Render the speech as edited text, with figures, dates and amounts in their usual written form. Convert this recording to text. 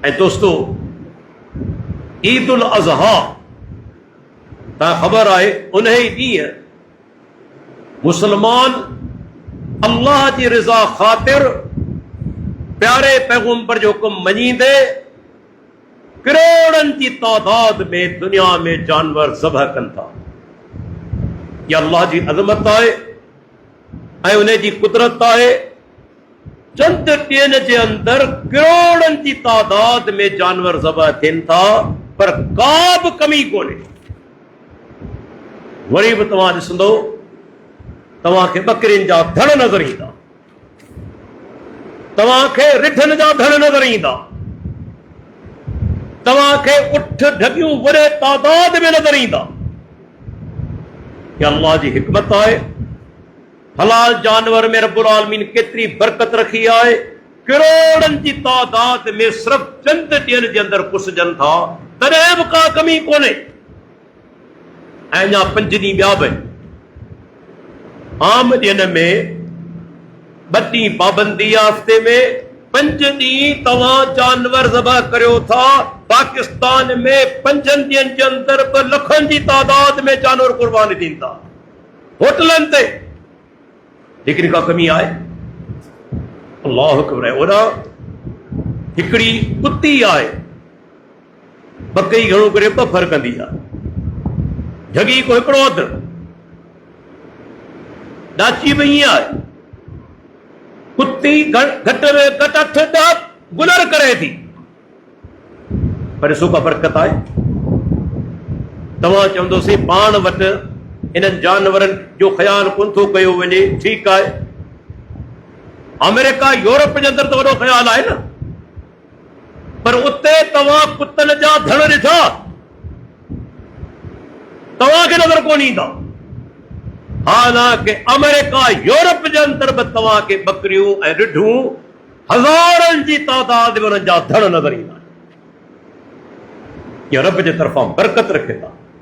ऐं दोस्तों, ईद उल अज़हा तव्हां ख़बर आहे उन ई ॾींहुं मुसलमान अल्लाह जी रिज़ा ख़ातिर प्यारे पैगंबर जो हुकुम मञींदे करोड़नि जी तादाद में दुनिया में जानवर ज़बह कनि था। इहा अल्लाह जी अज़मत आहे ऐं उन जी कुदरत आहे। चंद ॾींहंनि जे अंदरि करोड़नि जी तादाद में जानवर ज़बह थियनि था, पर का बि कमी कोन्हे। वरी बि तव्हां ॾिसंदो तव्हांखे ॿकरियुनि जा धड़ नज़र ईंदा, तव्हांखे रिठनि जा धड़ नज़र ईंदा, तव्हांखे उठ ढगियूं वॾे तादाद में नज़र ईंदा। इहा अल्लाह जी हिकमत आहे। हलाल जानवर में रब्बुल आलमीन केतिरी बरकत रखी आहे। करोड़नि जी तादाद में सिर्फ़ चंद ॾींहंनि जे अंदरि पुसजनि था, तॾहिं बि का कमी कोन्हे। ऐं अञा 5 ॾींहं ॿिया बि आम ॾींहंनि में 2 ॾींहं पाबंदी आहे, हफ़्ते में 5 ॾींहं तव्हां जानवर ज़बह करियो था। पाकिस्तान में 5 ॾींहंनि जे अंदरि 2 लखनि जी तादाद में जानवर कुर्बानी थींदा था होटलनि ते। लेकिन का कमी आहे? अल्लाह अकबर आहे। ओॾा हिकिड़ी कुती आहे, बकरी घणो करे 2 फर कंदी आहे, जगी को हिकिड़ो अधु, डाची बि ईअं आहे। कुती घटि में घटि 8-10 गुलर करे थी, पर ॾिसो का बरकत आहे। तव्हां चवंदोसीं पाण वटि इन्हनि जानवरनि जो ख़्यालु कोन थो कयो वञे, ठीकु आहे। अमेरिका यूरोप जे अंदरि त वॾो ख़्यालु आहे न, पर उते तव्हां कुतनि जा धड़ ॾिठा तव्हांखे नज़र कोन ईंदा। हालांकि अमेरिका यूरोप जे अंदरि बि तव्हांखे बकरियूं ऐं रिढूं हज़ारनि जी तादाद में उन्हनि जा धड़ नज़र ईंदा। इहा रब जे तरफ़ां बरकत रखे था।